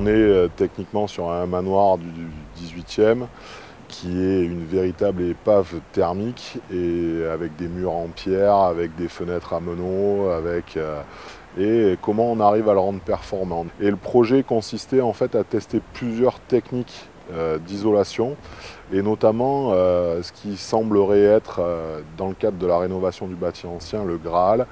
On est techniquement sur un manoir du 18e qui est une véritable épave thermique et avec des murs en pierre, avec des fenêtres à meneaux, et comment on arrive à le rendre performant. Et le projet consistait en fait à tester plusieurs techniques d'isolation et notamment ce qui semblerait être dans le cadre de la rénovation du bâti ancien le Graal,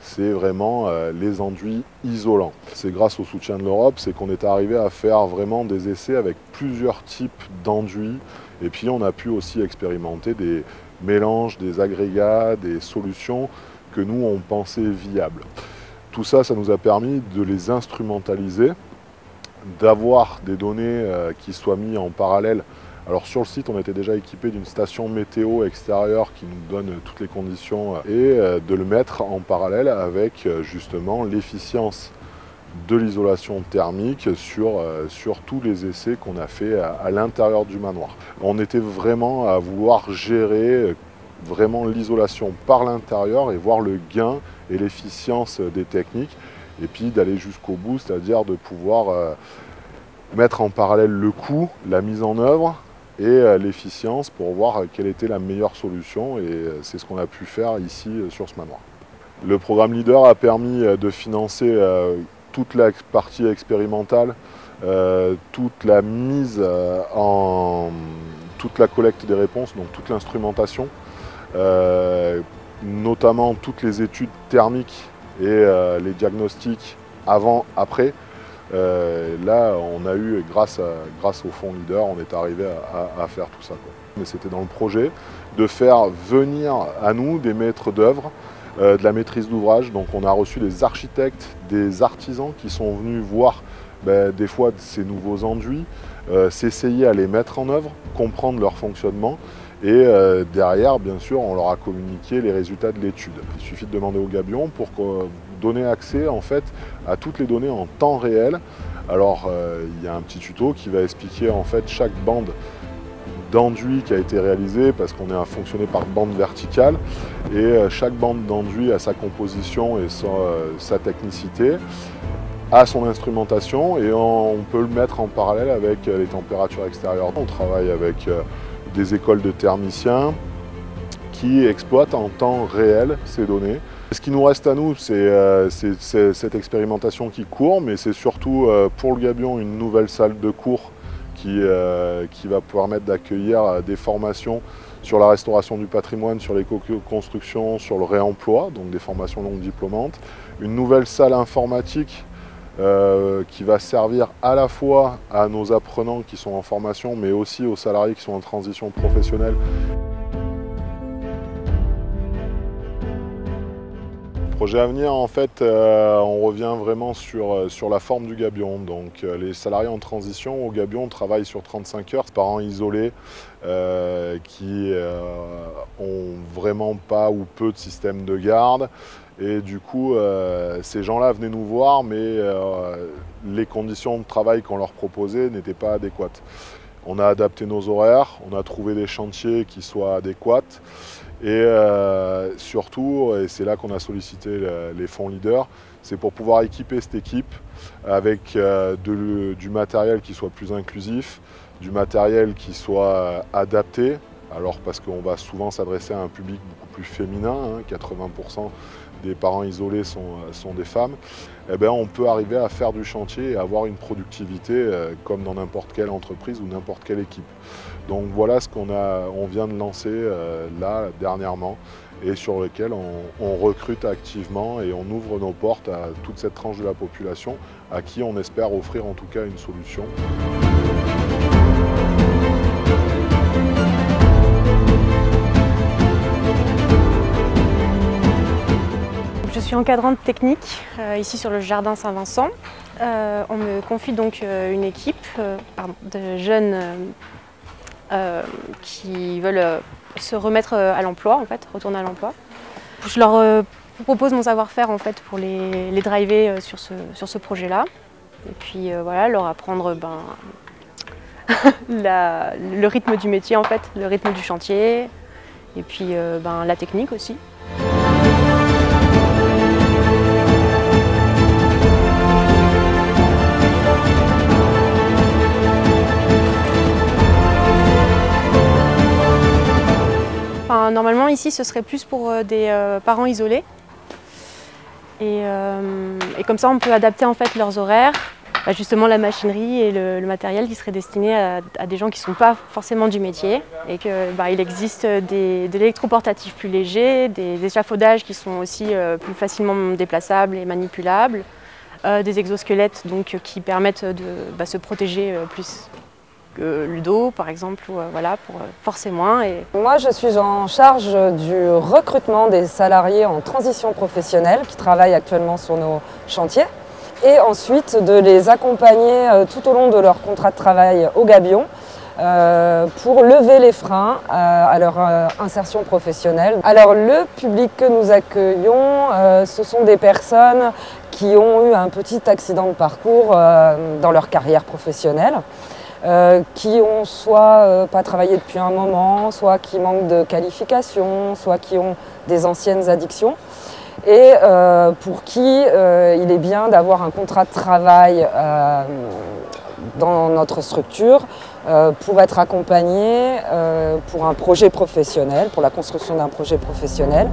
c'est vraiment les enduits isolants. C'est grâce au soutien de l'Europe, c'est qu'on est arrivé à faire vraiment des essais avec plusieurs types d'enduits et puis on a pu aussi expérimenter des mélanges, des agrégats, des solutions que nous on pensait viables. Tout ça, ça nous a permis de les instrumentaliser, d'avoir des données qui soient mises en parallèle. Alors sur le site, on était déjà équipé d'une station météo extérieure qui nous donne toutes les conditions et de le mettre en parallèle avec justement l'efficience de l'isolation thermique sur tous les essais qu'on a fait à l'intérieur du manoir. On était vraiment à vouloir gérer vraiment l'isolation par l'intérieur et voir le gain et l'efficience des techniques et puis d'aller jusqu'au bout, c'est-à-dire de pouvoir mettre en parallèle le coût, la mise en œuvre et l'efficience pour voir quelle était la meilleure solution et c'est ce qu'on a pu faire ici sur ce manoir. Le programme Leader a permis de financer toute la partie expérimentale, toute la mise toute la collecte des réponses, donc toute l'instrumentation, notamment toutes les études thermiques et les diagnostics avant, après. Là, on a eu, grâce au fonds Leader, on est arrivé à faire tout ça, quoi. Mais c'était dans le projet de faire venir à nous des maîtres d'œuvre, de la maîtrise d'ouvrage. Donc on a reçu des architectes, des artisans qui sont venus voir des fois ces nouveaux enduits, s'essayer à les mettre en œuvre, comprendre leur fonctionnement. Et derrière, bien sûr, on leur a communiqué les résultats de l'étude. Il suffit de demander au Gabion pour vous donner accès en fait, à toutes les données en temps réel. Alors, il y a un petit tuto qui va expliquer en fait chaque bande d'enduit qui a été réalisée parce qu'on est à fonctionner par bande verticale et chaque bande d'enduit a sa composition et sa technicité, a son instrumentation et on peut le mettre en parallèle avec les températures extérieures. On travaille avec des écoles de thermiciens qui exploitent en temps réel ces données. Ce qui nous reste à nous, c'est cette expérimentation qui court, mais c'est surtout pour le Gabion une nouvelle salle de cours qui va permettre d'accueillir des formations sur la restauration du patrimoine, sur l'éco-construction, sur le réemploi, donc des formations longues diplômantes. Une nouvelle salle informatique qui va servir à la fois à nos apprenants qui sont en formation, mais aussi aux salariés qui sont en transition professionnelle. Projet à venir, en fait, on revient vraiment sur la forme du Gabion. Donc, les salariés en transition au Gabion travaillent sur 35 heures, parents isolés qui ont vraiment pas ou peu de système de garde. Et du coup, ces gens-là venaient nous voir, mais les conditions de travail qu'on leur proposait n'étaient pas adéquates. On a adapté nos horaires, on a trouvé des chantiers qui soient adéquats. Et surtout, et c'est là qu'on a sollicité les fonds Leader, c'est pour pouvoir équiper cette équipe avec du matériel qui soit plus inclusif, du matériel qui soit adapté. Alors parce qu'on va souvent s'adresser à un public beaucoup plus féminin, hein, 80% des parents isolés sont des femmes, eh bien, on peut arriver à faire du chantier et avoir une productivité comme dans n'importe quelle entreprise ou n'importe quelle équipe. Donc voilà ce on vient de lancer là dernièrement et sur lequel on recrute activement et on ouvre nos portes à toute cette tranche de la population à qui on espère offrir en tout cas une solution. Je suis encadrante technique ici sur le jardin Saint-Vincent. On me confie donc une équipe de jeunes qui veulent se remettre à l'emploi, en fait, retourner à l'emploi. Je leur propose mon savoir-faire en fait pour les driver sur ce projet-là. Et puis voilà, leur apprendre le rythme du métier en fait, le rythme du chantier, et puis la technique aussi. normalement ici ce serait plus pour des parents isolés. Et comme ça on peut adapter en fait leurs horaires, justement la machinerie et le matériel qui serait destiné à des gens qui ne sont pas forcément du métier. Et qu'il existe de l'électroportatif plus léger, des échafaudages qui sont aussi plus facilement déplaçables et manipulables, des exosquelettes donc, qui permettent de se protéger plus que le dos par exemple, voilà, pour forcer moins. Moi je suis en charge du recrutement des salariés en transition professionnelle qui travaillent actuellement sur nos chantiers et ensuite de les accompagner tout au long de leur contrat de travail au gabion pour lever les freins à leur insertion professionnelle. Alors le public que nous accueillons, ce sont des personnes qui ont eu un petit accident de parcours dans leur carrière professionnelle. Qui ont soit pas travaillé depuis un moment, soit qui manquent de qualification, soit qui ont des anciennes addictions et pour qui il est bien d'avoir un contrat de travail dans notre structure pour être accompagné pour un projet professionnel, pour la construction d'un projet professionnel.